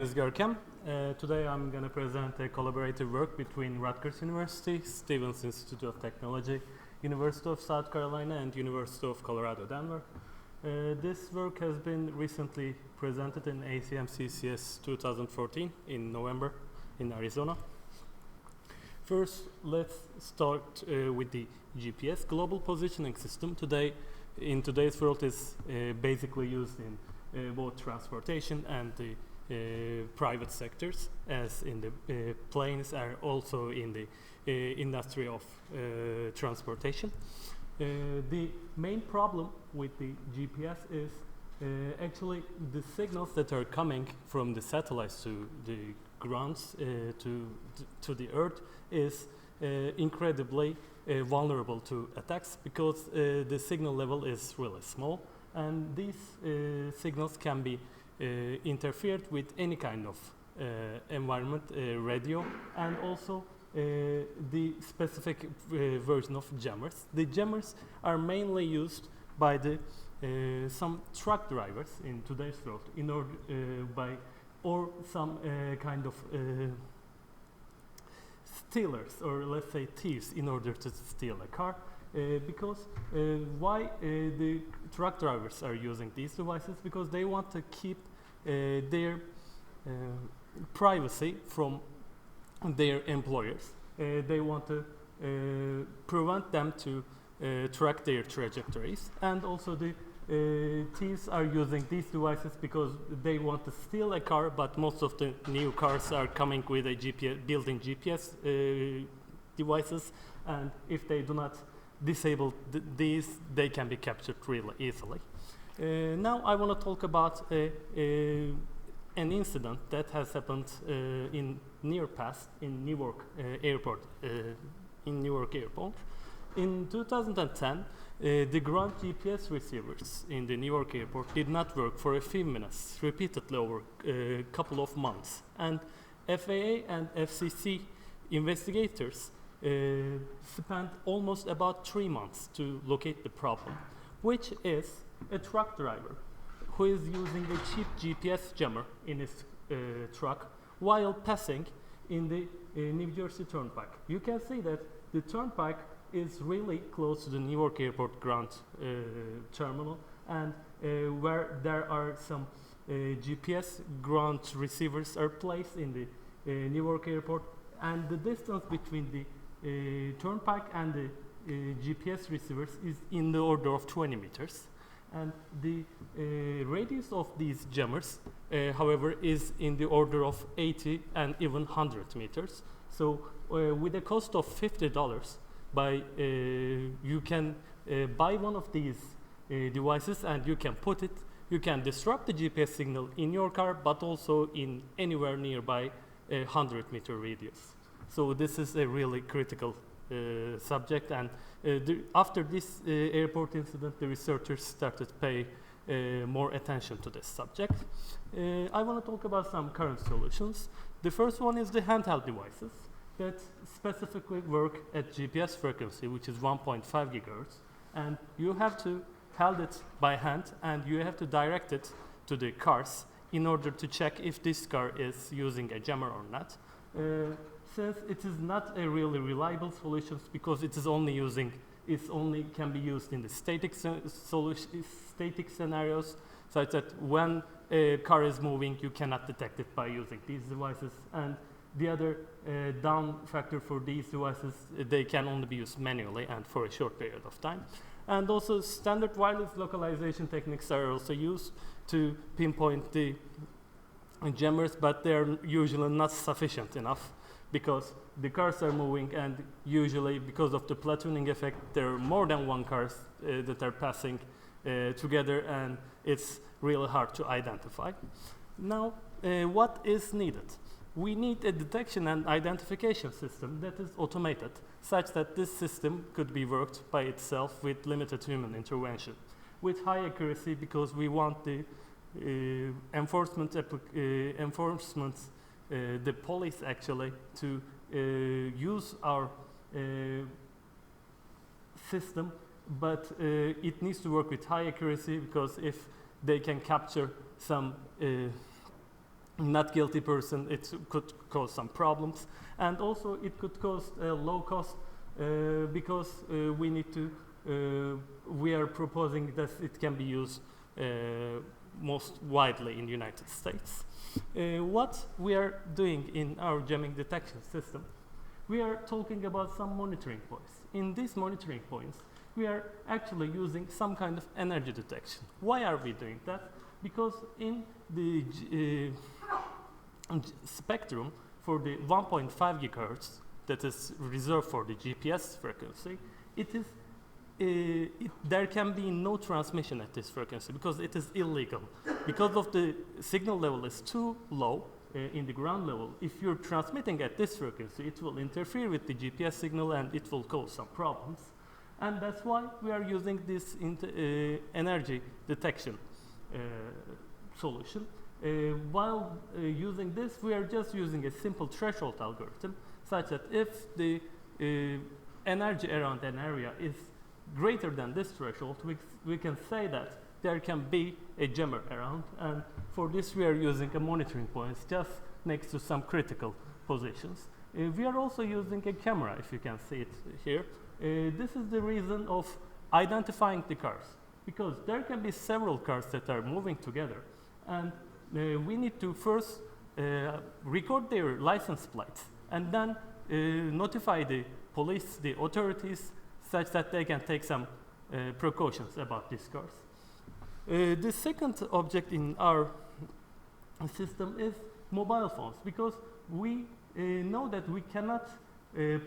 This is Gorkam. Today I'm going to present a collaborative work between Rutgers University, Stevens Institute of Technology, University of South Carolina, and University of Colorado, Denver. This work has been recently presented in ACM-CCS 2014 in November in Arizona. First, let's start with the GPS, Global Positioning System. In today's world is basically used in both transportation and the private sectors, as in the planes are also in the industry of transportation. The main problem with the GPS is actually the signals that are coming from the satellites to the grounds to the Earth is incredibly vulnerable to attacks because the signal level is really small, and these signals can be interfered with any kind of environment, radio, and also the specific version of jammers. The jammers are mainly used by some truck drivers in today's world in order or some kind of stealers, or let's say thieves, in order to steal a car. Because why the truck drivers are using these devices? Because they want to keep their privacy from their employers. They want to prevent them to track their trajectories, and also the thieves are using these devices because they want to steal a car, but most of the new cars are coming with a built-in GPS devices, and if they do not disable these, they can be captured really easily. Now I want to talk about an incident that has happened in near past in Newark Airport. In 2010, the ground GPS receivers in the Newark Airport did not work for a few minutes, repeatedly over a couple of months, and FAA and FCC investigators spent almost about 3 months to locate the problem, which is a truck driver who is using a cheap GPS jammer in his truck while passing in the New Jersey Turnpike. You can see that the Turnpike is really close to the Newark Airport ground terminal, and where there are some GPS ground receivers are placed in the Newark Airport, and the distance between the Turnpike and the GPS receivers is in the order of 20 meters. And the radius of these jammers, however, is in the order of 80 and even 100 meters. So with a cost of $50, you can buy one of these devices, and you can disrupt the GPS signal in your car, but also in anywhere nearby a 100-meter radius. So this is a really critical subject, and after this airport incident, the researchers started to pay more attention to this subject. I want to talk about some current solutions. The first one is the handheld devices that specifically work at GPS frequency, which is 1.5 gigahertz, and you have to hold it by hand, and you have to direct it to the cars in order to check if this car is using a jammer or not. Since it is not a really reliable solution, because it only can be used in the static scenarios, such that when a car is moving, you cannot detect it by using these devices. And the other down factor for these devices, they can only be used manually and for a short period of time. And also standard wireless localization techniques are also used to pinpoint the jammers, but they're usually not sufficient enough, because the cars are moving, and usually because of the platooning effect, there are more than one cars that are passing together, and it's really hard to identify. Now, what is needed? We need a detection and identification system that is automated, such that this system could be worked by itself with limited human intervention, with high accuracy, because we want the the police actually to use our system, but it needs to work with high accuracy, because if they can capture some not guilty person, it could cause some problems. And also it could cause a low cost because we are proposing that it can be used most widely in the United States. What we are doing in our jamming detection system, we are talking about some monitoring points. In these monitoring points, we are actually using some kind of energy detection. Why are we doing that? Because in the spectrum for the 1.5 gigahertz that is reserved for the GPS frequency, there can be no transmission at this frequency because it is illegal. Because of the signal level is too low in the ground level, if you're transmitting at this frequency, it will interfere with the GPS signal and it will cause some problems. And that's why we are using this energy detection solution. While using this, we are just using a simple threshold algorithm such that if the energy around an area is greater than this threshold, we can say that there can be a jammer around, and for this we are using a monitoring points just next to some critical positions. We are also using a camera, if you can see it here. This is the reason of identifying the cars, because there can be several cars that are moving together, and we need to first record their license plates and then notify the police, the authorities, such that they can take some precautions about these cars. The second object in our system is mobile phones, because we know that we cannot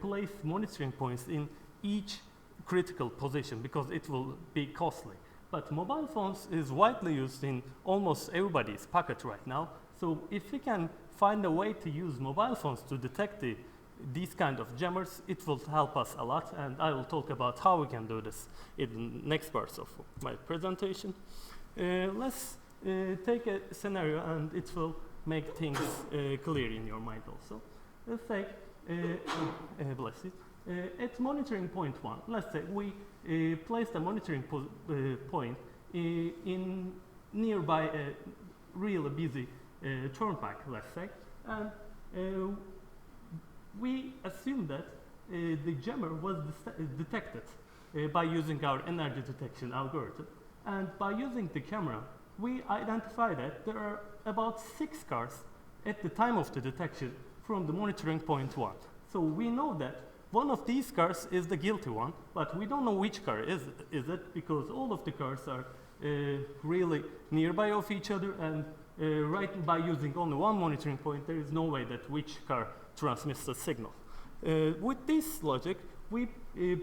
place monitoring points in each critical position because it will be costly. But mobile phones is widely used in almost everybody's pocket right now. So if we can find a way to use mobile phones to detect these kind of jammers, it will help us a lot, and I will talk about how we can do this in the next parts of my presentation. Let's take a scenario and it will make things clear in your mind also. Let's say, bless it, at monitoring point 1, let's say we place the monitoring point in nearby a really busy turnpike, let's say, and we assume that the jammer was detected by using our energy detection algorithm. And by using the camera, we identify that there are about 6 cars at the time of the detection from the monitoring point 1. So we know that one of these cars is the guilty one, but we don't know which car is it, because all of the cars are really nearby of each other, and right by using only one monitoring point, there is no way that which car transmits the signal. With this logic, we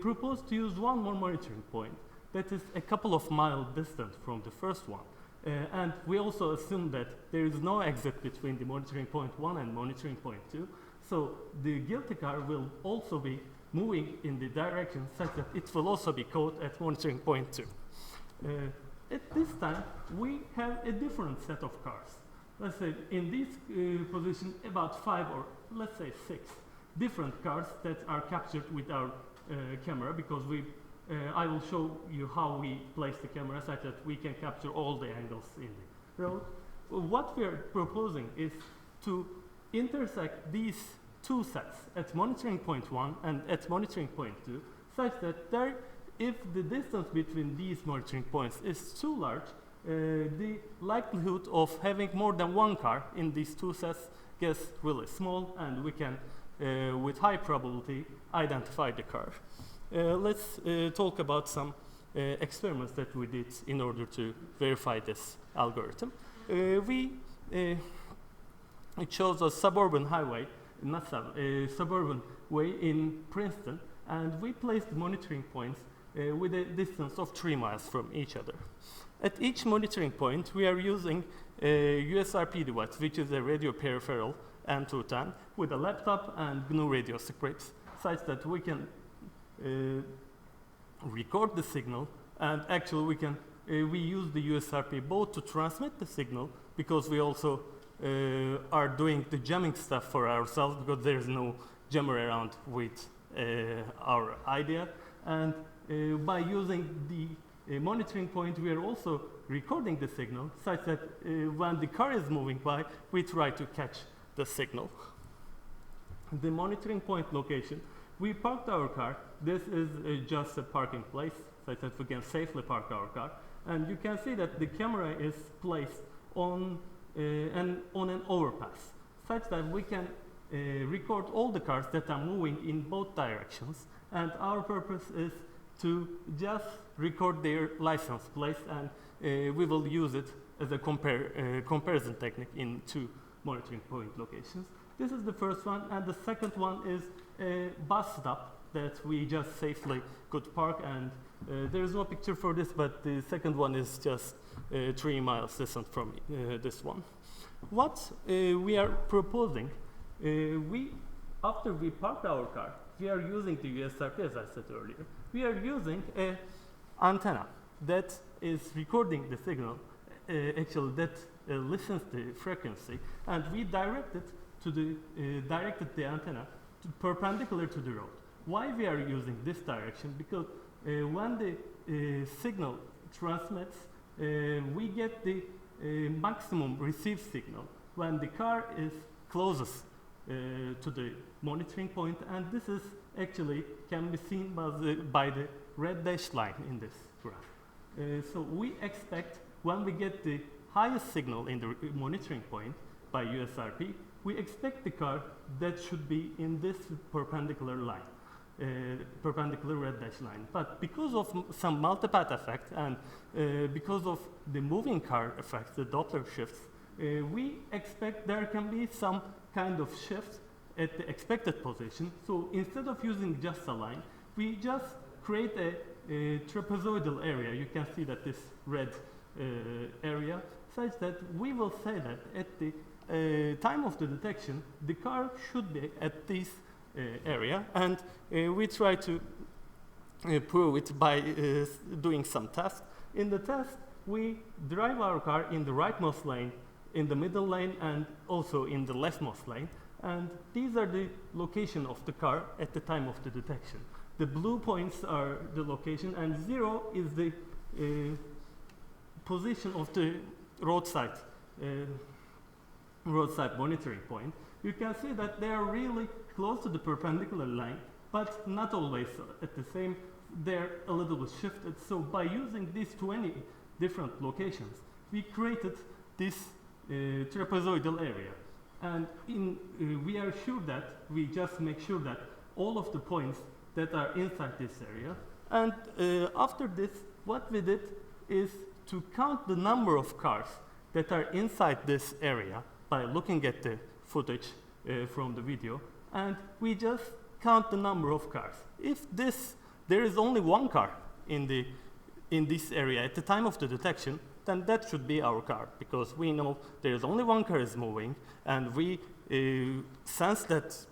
propose to use one more monitoring point that is a couple of miles distant from the first one. And we also assume that there is no exit between the monitoring point 1 and monitoring point 2. So the guilty car will also be moving in the direction such that it will also be caught at monitoring point 2. At this time, we have a different set of cars. Let's say in this position, about 5 or let's say 6 different cars that are captured with our camera, because I will show you how we place the camera such that we can capture all the angles in the road. What we are proposing is to intersect these two sets at monitoring point 1 and at monitoring point 2, such that if the distance between these monitoring points is too large, the likelihood of having more than one car in these two sets gets really small, and we can, with high probability, identify the car. Let's talk about some experiments that we did in order to verify this algorithm. It shows a suburban highway, suburban way in Princeton, and we placed monitoring points with a distance of 3 miles from each other. At each monitoring point, we are using a USRP device, which is a radio peripheral M210 with a laptop and GNU radio scripts, such that we can record the signal, and actually we use the USRP both to transmit the signal, because we also are doing the jamming stuff for ourselves, because there is no jammer around with our idea, and by using the monitoring point, we are also recording the signal such that when the car is moving by, we try to catch the signal. The monitoring point location, we parked our car. This is just a parking place such that we can safely park our car. And you can see that the camera is placed on an overpass such that we can record all the cars that are moving in both directions. And our purpose is to just record their license plates, and we will use it as a comparison technique in two monitoring point locations. This is the first one, and the second one is a bus stop that we just safely could park, and there is no picture for this, but the second one is just 3 miles distant from this one. What we are proposing, after we park our car, we are using the USRP, as I said earlier. We are using an antenna that is recording the signal, actually that listens the frequency, and we directed the antenna perpendicular to the road. Why we are using this direction? Because when the signal transmits, we get the maximum received signal when the car is closest to the monitoring point, and this is actually can be seen by the red dashed line in this graph. So we expect when we get the highest signal in the monitoring point by USRP, we expect the car that should be in this perpendicular line, perpendicular red dash line. But because of some multipath effect and because of the moving car effect, the Doppler shifts, we expect there can be some kind of shift at the expected position. So instead of using just a line, we just create a trapezoidal area. You can see that this red area, such that we will say that at the time of the detection, the car should be at this area, and we try to prove it by doing some tests. In the test, we drive our car in the rightmost lane, in the middle lane, and also in the leftmost lane. And these are the location of the car at the time of the detection. The blue points are the location, and 0 is the position of the roadside monitoring point. You can see that they are really close to the perpendicular line, but not always at the same. They're a little bit shifted. So by using these 20 different locations, we created this trapezoidal area. And we are sure that we just make sure that all of the points that are inside this area. And after this, what we did is to count the number of cars that are inside this area by looking at the footage from the video, and we just count the number of cars. If there is only one car in this area at the time of the detection, then that should be our car, because we know there is only one car is moving, and we sense that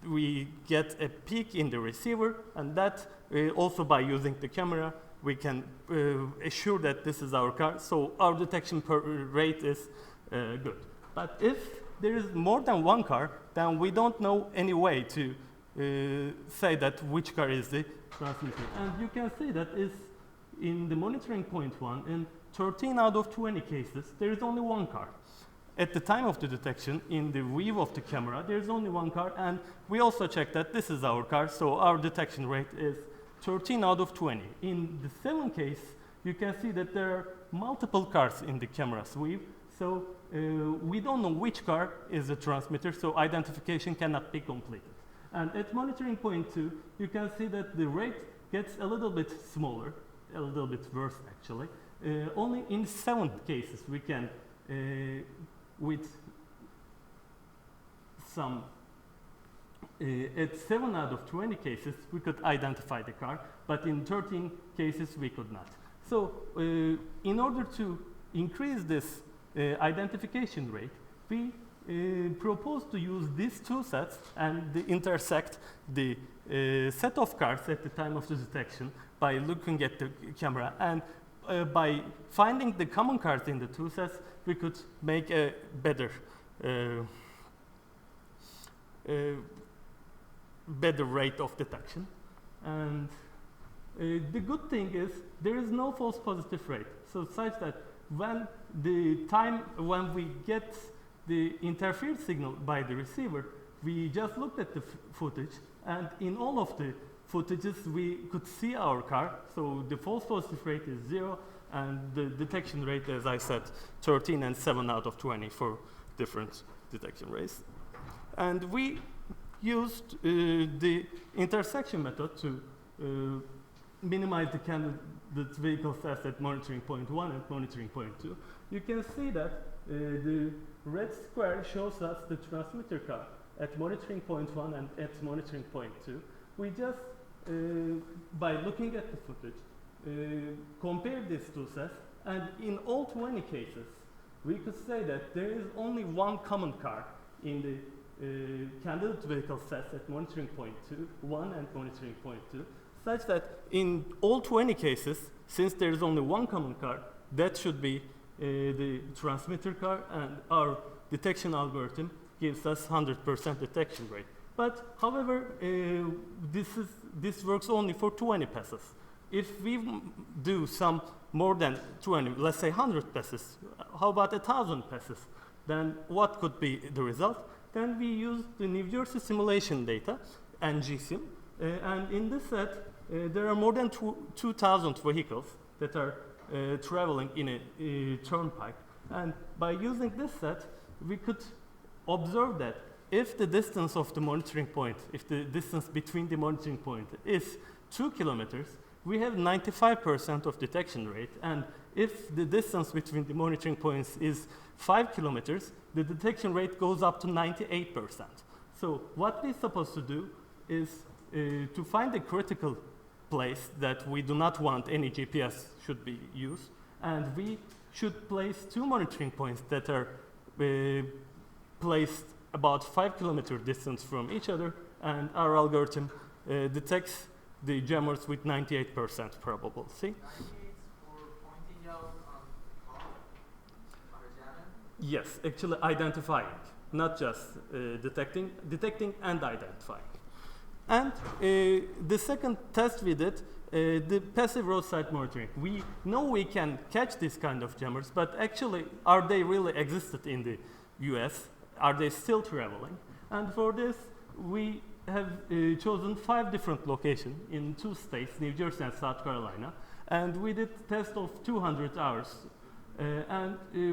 we get a peak in the receiver, and that also by using the camera, we can assure that this is our car, so our detection rate is good. But if there is more than one car, then we don't know any way to say that which car is the transmitter. And you can see that is in the monitoring point 1, in 13 out of 20 cases, there is only one car. At the time of the detection, in the view of the camera, there is only one car, and we also check that this is our car, so our detection rate is 13 out of 20. In the 7 case, you can see that there are multiple cars in the camera sweep, so we don't know which car is the transmitter, so identification cannot be completed. And at monitoring point 2, you can see that the rate gets a little bit smaller, a little bit worse actually. Only in 7 cases we can, with some, at 7 out of 20 cases we could identify the car, but in 13 cases we could not. So in order to increase this identification rate, we propose to use these two sets and intersect the set of cars at the time of the detection by looking at the camera, and by finding the common cars in the two sets, we could make a better rate of detection. And The good thing is there is no false positive rate. So such that when the time when we get the interfered signal by the receiver, we just looked at the footage, and in all of the footages we could see our car. So the false positive rate is 0, and the detection rate, as I said, 13 and 7 out of 20 for different detection rates. And we used the intersection method to minimize the candidate vehicle test at monitoring point 1 and monitoring point 2. You can see that the red square shows us the transmitter car at monitoring point 1 and at monitoring point 2. We just, by looking at the footage, compare these two sets, and in all 20 cases, we could say that there is only one common car in the candidate vehicle sets at monitoring point 1 and monitoring point 2, such that in all 20 cases, since there is only one common car, that should be the transmitter car, and our detection algorithm gives us 100% detection rate. But however, this works only for 20 passes. If we do some more than 20, let's say 100 passes, how about 1,000 passes? Then what could be the result? Then we use the New Jersey simulation data, NGSIM, and in this set, there are more than 2,000 vehicles that are traveling in a turnpike. And by using this set, we could observe that if the distance of the monitoring point, if the distance between the monitoring point is 2 kilometers, we have 95% of detection rate. And if the distance between the monitoring points is 5 kilometers, the detection rate goes up to 98%. So what we're supposed to do is to find a critical place that we do not want any GPS should be used, and we should place 2 monitoring points that are placed about 5 kilometer distance from each other, and our algorithm detects the jammers with 98% probability. Yes, actually identifying, not just detecting and identifying. And the second test we did, the passive roadside monitoring. We know we can catch this kind of jammers, but actually, are they really existed in the US? Are they still traveling? And for this, we have chosen 5 different locations in 2 states, New Jersey and South Carolina. And we did test of 200 hours.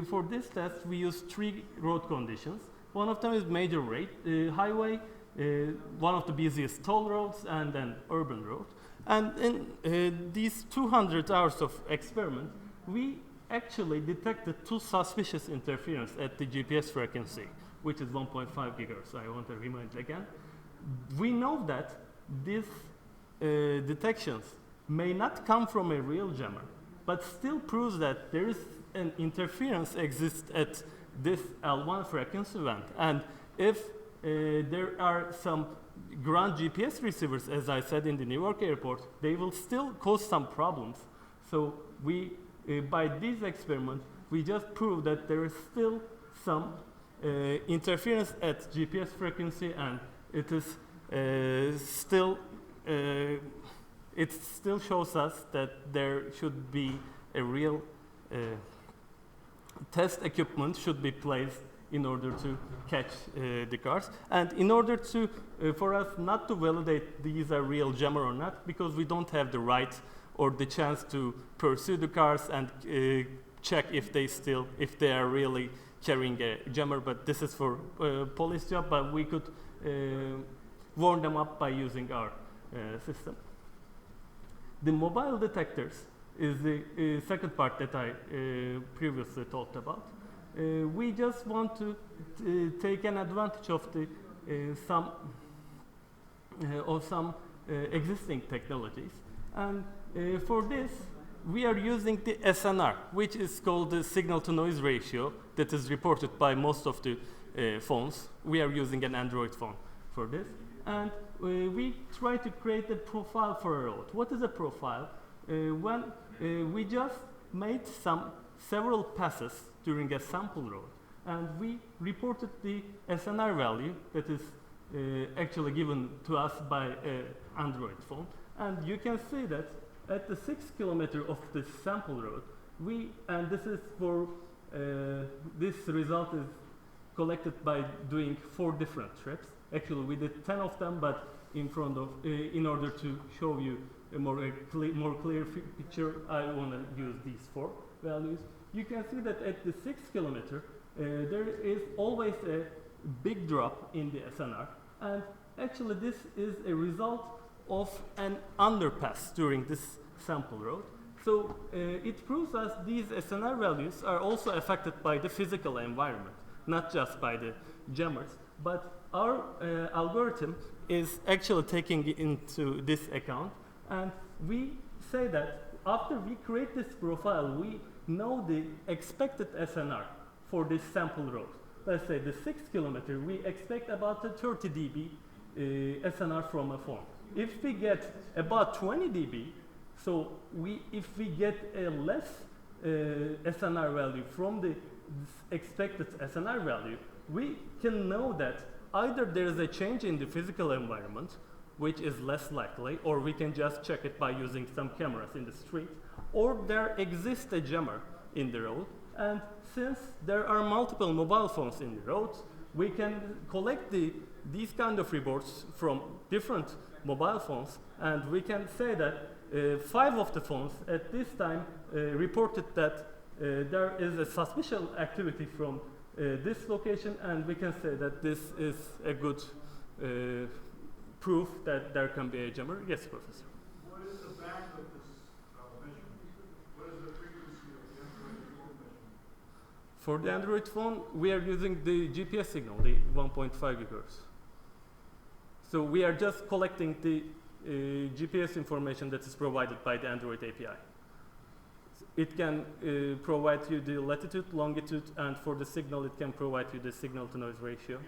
For this test, we used 3 road conditions. One of them is major highway, one of the busiest toll roads, and then urban road. And in these 200 hours of experiment, we actually detected 2 suspicious interference at the GPS frequency, which is 1.5 gigahertz. I want to remind again. We know that these detections may not come from a real jammer, but still proves that there is an interference exists at this L1 frequency band. And if there are some ground GPS receivers, as I said in the Newark airport, they will still cause some problems. So we, by this experiment, we just proved that there is still some interference at GPS frequency, and it is still it still shows us that there should be a real test equipment should be placed in order to catch the cars. And in order to, for us not to validate these are real jammer or not, because we don't have the right or the chance to pursue the cars and check if they are really carrying a jammer, but this is for police job, but we could warn them up by using our system. The mobile detectors is the second part that I previously talked about. We just want to take an advantage of the some existing technologies, and for this we are using the SNR, which is called the signal-to-noise ratio that is reported by most of the phones. We are using an Android phone for this, and we try to create a profile for a road. What is a profile? When we just made several passes during a sample road, and we reported the SNR value that is actually given to us by an Android phone. And you can see that at the 6 kilometer of the sample road, and this is for, this result is collected by doing 4 different trips. Actually, we did 10 of them, but in order to show you a more clear picture, I want to use these 4 values. You can see that at the 6 kilometer, there is always a big drop in the SNR, and actually this is a result of an underpass during this sample road. So it proves us these SNR values are also affected by the physical environment, not just by the jammers. But our algorithm is actually taking into this account, and we say that after we create this profile, we know the expected SNR for this sample road. Let's say the 6 kilometer, we expect about a 30 dB SNR from a phone. If we get about 20 dB, so if we get a less SNR value from the expected SNR value, we can know that either there is a change in the physical environment, which is less likely, or we can just check it by using some cameras in the street, or there exists a jammer in the road. And since there are multiple mobile phones in the roads, we can collect these kind of reports from different mobile phones, and we can say that 5 of the phones at this time reported that there is a suspicious activity from this location, and we can say that this is a good proof that there can be a jammer. Yes, Professor. What is the bandwidth of this measurement? What is the frequency of the Android phone measurement? For the Android phone, we are using the GPS signal, the 1.5 gigahertz. So we are just collecting the GPS information that is provided by the Android API. It can provide you the latitude, longitude, and for the signal, it can provide you the signal-to-noise ratio.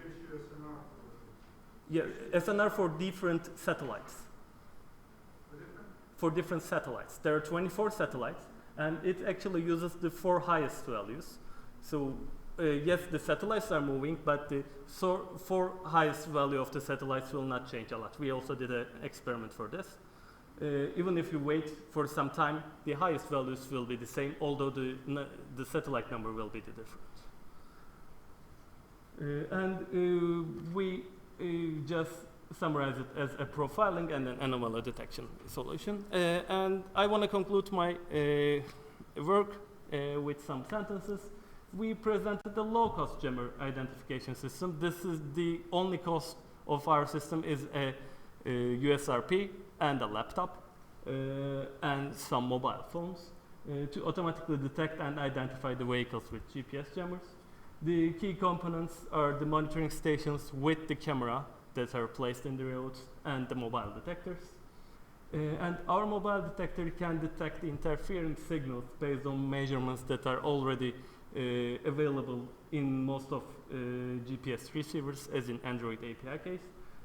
Yeah, SNR for different satellites. For different satellites. There are 24 satellites, and it actually uses the 4 highest values. So yes, the satellites are moving, but the 4 highest value of the satellites will not change a lot. We also did an experiment for this. Even if you wait for some time, the highest values will be the same, although the satellite number will be the different. We just summarize it as a profiling and an anomaly detection solution. And I want to conclude my work with some sentences. We presented the low-cost jammer identification system. This is the only cost of our system is a USRP and a laptop and some mobile phones to automatically detect and identify the vehicles with GPS jammers. The key components are the monitoring stations with the camera that are placed in the roads and the mobile detectors. And our mobile detector can detect interfering signals based on measurements that are already available in most of GPS receivers, as in Android API case.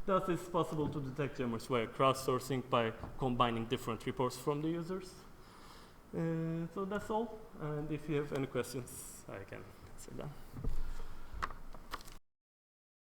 Thus, it's possible to detect jammers via crowdsourcing by combining different reports from the users. So that's all. And if you have any questions, I can answer them.